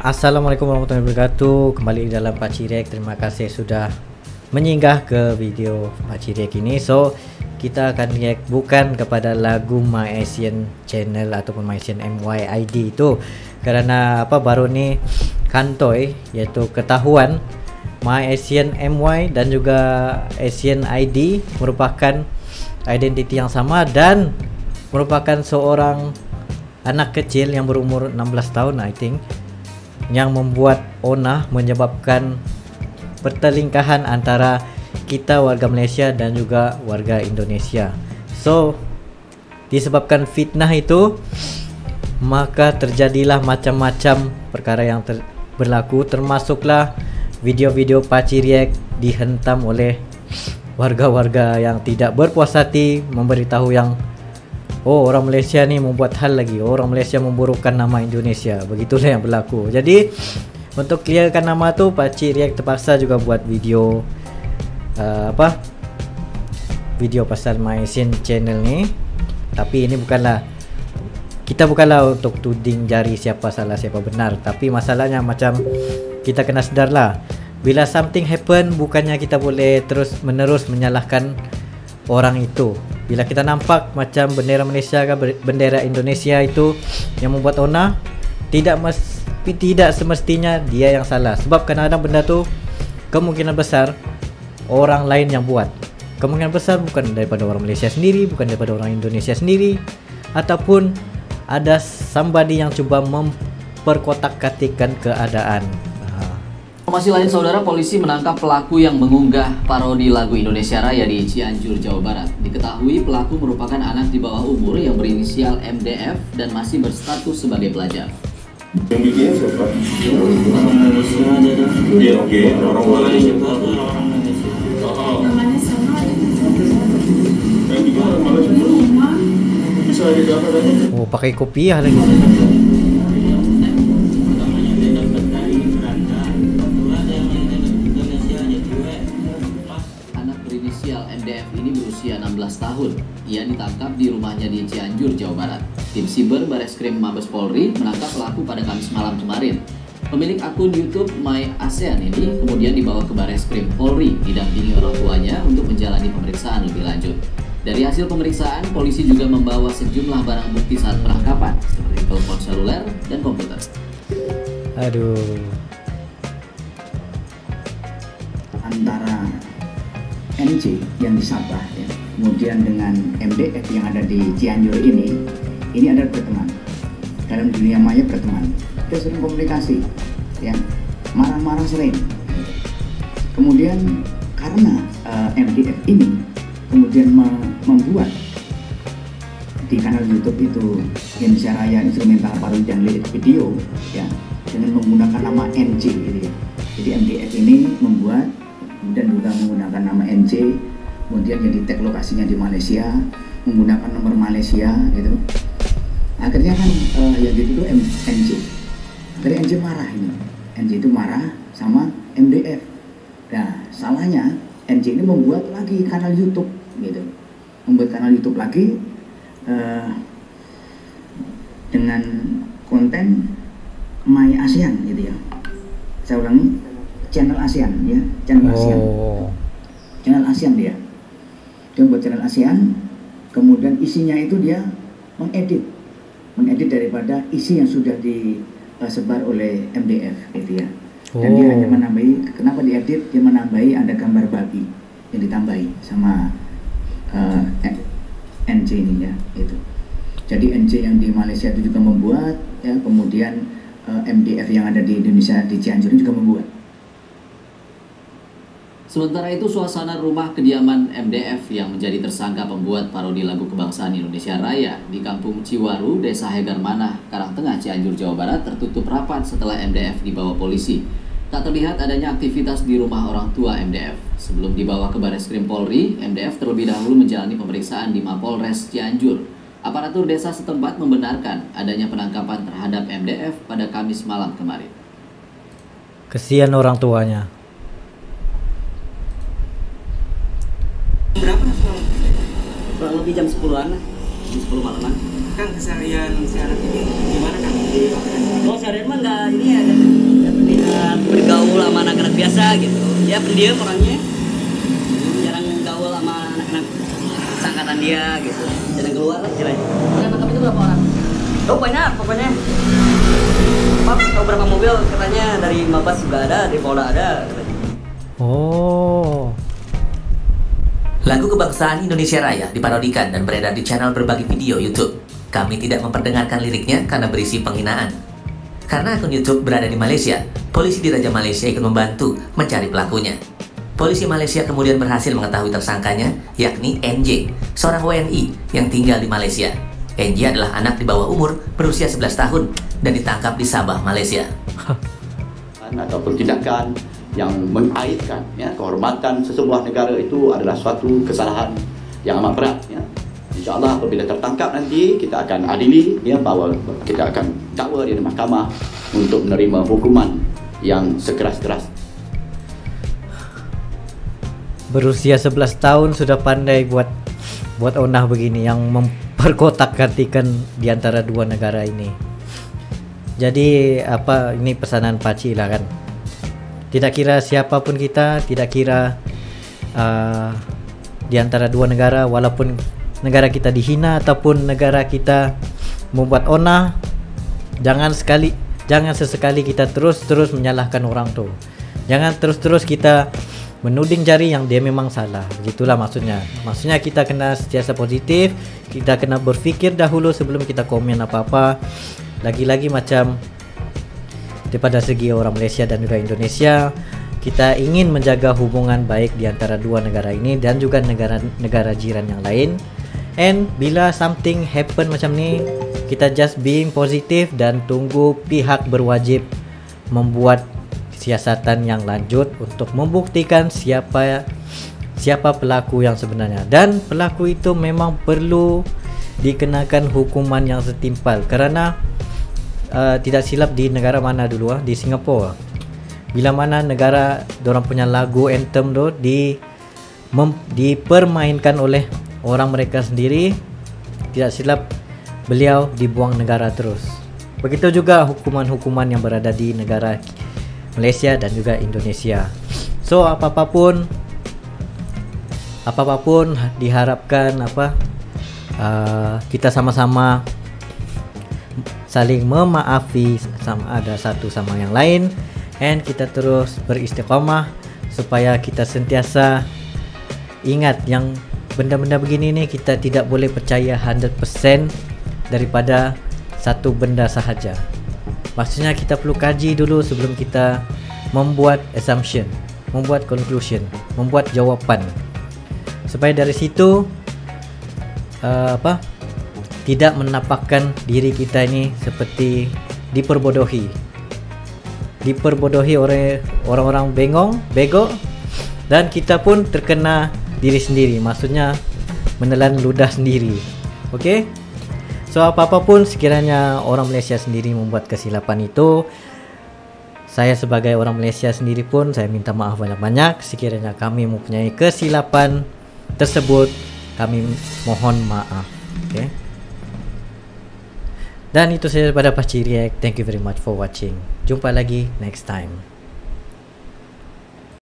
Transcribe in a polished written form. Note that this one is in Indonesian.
Assalamualaikum warahmatullahi wabarakatuh. Kembali dalam Pakcik React. Terima kasih sudah menyinggah ke video Pakcik React ini. So kita akan react bukan kepada lagu My Asian Channel ataupun My Asian MYID itu, karena baru ni kantoi, iaitu ketahuan My Asian MY dan juga Asian ID merupakan identiti yang sama dan merupakan seorang anak kecil yang berumur 16 tahun I think, yang membuat onah menyebabkan pertelingkahan antara kita warga Malaysia dan juga warga Indonesia. So disebabkan fitnah itu, maka terjadilah macam-macam perkara yang berlaku, termasuklah video-video Pakcik React dihentam oleh warga-warga yang tidak berpuas hati, memberitahu yang orang Malaysia ni membuat hal lagi, orang Malaysia memburukkan nama Indonesia. Begitulah yang berlaku. Jadi untuk clearkan nama tu, Pakcik React terpaksa juga buat video video pasal My Asian Channel ni. Tapi ini kita bukanlah untuk tuding jari siapa salah siapa benar, tapi masalahnya macam kita kena sedar lah, bila something happen, bukannya kita boleh terus menerus menyalahkan orang itu. Bila kita nampak macam bendera Malaysia ke bendera Indonesia itu yang membuat onah, tidak semestinya dia yang salah. Sebab kadang-kadang benda tu kemungkinan besar orang lain yang buat. Kemungkinan besar bukan daripada orang Malaysia sendiri, bukan daripada orang Indonesia sendiri, ataupun ada somebody yang cuba memperkotak-katikkan keadaan. Informasi lain, saudara, polisi menangkap pelaku yang mengunggah parodi lagu Indonesia Raya di Cianjur, Jawa Barat. Diketahui pelaku merupakan anak di bawah umur yang berinisial MDF dan masih berstatus sebagai pelajar. Yang bikin siapa? Orang Malaysia aja dah. Oke. Orang Malaysia. Namanya sama. Yang bikin orang Malaysia. Bisa ada apa lagi? Oh, pakai kopiah lagi. MDF ini berusia 16 tahun. Ia ditangkap di rumahnya di Cianjur, Jawa Barat. Tim Siber Bareskrim Mabes Polri menangkap pelaku pada Kamis malam kemarin. Pemilik akun YouTube My ASEAN ini kemudian dibawa ke Bareskrim Polri didampingi orang tuanya untuk menjalani pemeriksaan lebih lanjut. Dari hasil pemeriksaan, polisi juga membawa sejumlah barang bukti saat penangkapan seperti telepon seluler dan komputer. Aduh. Antara NC yang di Sabah ya, kemudian dengan MDF yang ada di Cianjur ini adalah berteman. Dalam dunia maya berteman. Kita sering komunikasi, ya, marah-marah sering. Kemudian karena MDF ini kemudian membuat di kanal YouTube itu Indonesia Raya Instrumental Parodi dan Lirik Video, ya, dengan menggunakan nama NC gitu ya. Jadi MDF ini membuat dan juga menggunakan nama NC, kemudian jadi tag lokasinya di Malaysia, menggunakan nomor Malaysia gitu. Akhirnya kan yang gitu tuh NC. Akhirnya NC marah ini. NC itu marah sama MDF. Nah, salahnya NC ini membuat lagi kanal YouTube gitu. Membuat kanal YouTube lagi dengan konten My ASEAN gitu ya. Saya ulangi, channel ASEAN ya, channel ASEAN. Channel ASEAN dia buat channel ASEAN, kemudian isinya itu dia mengedit daripada isi yang sudah disebar oleh MDF gitu ya. Dan dia hanya menambahi, kenapa diedit, dia menambahi ada gambar babi yang ditambahi sama NC ini ya itu. Jadi NC yang di Malaysia itu juga membuat ya, kemudian MDF yang ada di Indonesia di Cianjur juga membuat. Sementara itu, suasana rumah kediaman MDF yang menjadi tersangka pembuat parodi lagu kebangsaan Indonesia Raya di Kampung Ciwaru, Desa Hegar Manah, Karangtengah, Cianjur, Jawa Barat tertutup rapat setelah MDF dibawa polisi. Tak terlihat adanya aktivitas di rumah orang tua MDF. Sebelum dibawa ke Bareskrim Polri, MDF terlebih dahulu menjalani pemeriksaan di Mapolres Cianjur. Aparatur desa setempat membenarkan adanya penangkapan terhadap MDF pada Kamis malam kemarin. Kesian orang tuanya. Berapa? kurang lebih jam 10-an lah, jam 10 malaman. Kang, keseharian sehari ini gimana Kang di lapangan? Oh, seharian mah nggak ini ya, terlihat bergaul sama anak-anak biasa gitu. Dia pendiam orangnya, jarang gaul sama anak-anak sangkatan dia gitu. Jarang keluar lah istilahnya. Yang tangkap itu berapa orang? Oh banyak pokoknya. Tahu berapa mobil katanya dari Mabes juga ada, dari Polda ada. Oh. Lagu Kebangsaan Indonesia Raya diparodikan dan beredar di channel berbagi video YouTube. Kami tidak memperdengarkan liriknya karena berisi penghinaan. Karena akun YouTube berada di Malaysia, polisi di Raja Malaysia ikut membantu mencari pelakunya. Polisi Malaysia kemudian berhasil mengetahui tersangkanya, yakni NJ, seorang WNI yang tinggal di Malaysia. NJ adalah anak di bawah umur berusia 11 tahun dan ditangkap di Sabah, Malaysia. Ataupun tindakan yang mengaitkan kehormatan sesebuah negara itu adalah suatu kesalahan yang amat berat. InsyaAllah apabila tertangkap nanti kita akan adili, bahawa kita akan dakwa di mahkamah untuk menerima hukuman yang sekeras-keras. Berusia 11 tahun sudah pandai buat onah begini yang memperkotak-katikan di antara dua negara ini. Jadi apa ini pesanan Pakcik lah kan. Tidak kira siapapun kita, tidak kira di antara dua negara, walaupun negara kita dihina ataupun negara kita membuat onah, jangan sesekali kita terus menyalahkan orang tuh. Jangan terus kita menuding jari yang dia memang salah. Begitulah maksudnya. Maksudnya kita kena sentiasa positif, kita kena berfikir dahulu sebelum kita komen apa-apa. Lagi-lagi macam daripada segi orang Malaysia dan juga Indonesia, kita ingin menjaga hubungan baik di antara dua negara ini dan juga negara jiran yang lain. And bila something happen macam ni, kita just being positif dan tunggu pihak berwajib membuat siasatan yang lanjut untuk membuktikan siapa pelaku yang sebenarnya. Dan pelaku itu memang perlu dikenakan hukuman yang setimpal kerana tidak silap di negara mana dulu di Singapura. Bila mana negara dorang punya lagu anthem tu dipermainkan oleh orang mereka sendiri, tidak silap beliau dibuang negara terus. Begitu juga hukuman-hukuman yang berada di negara Malaysia dan juga Indonesia. So apa-apapun diharapkan kita sama-sama saling memaafi ada satu sama yang lain, and kita terus beristiqamah supaya kita sentiasa ingat yang benda-benda begini ni kita tidak boleh percaya 100% daripada satu benda sahaja. Maksudnya kita perlu kaji dulu sebelum kita membuat assumption, membuat conclusion, membuat jawapan, supaya dari situ tidak menampakkan diri kita ini seperti diperbodohi oleh orang-orang bego, dan kita pun terkena diri sendiri, maksudnya menelan ludah sendiri. Okay? So apa-apapun sekiranya orang Malaysia sendiri membuat kesilapan itu, saya sebagai orang Malaysia sendiri pun saya minta maaf banyak-banyak. Sekiranya kami mempunyai kesilapan tersebut, kami mohon maaf. Okay? Dan itu saja pada Pakcik React. Thank you very much for watching. Jumpa lagi next time.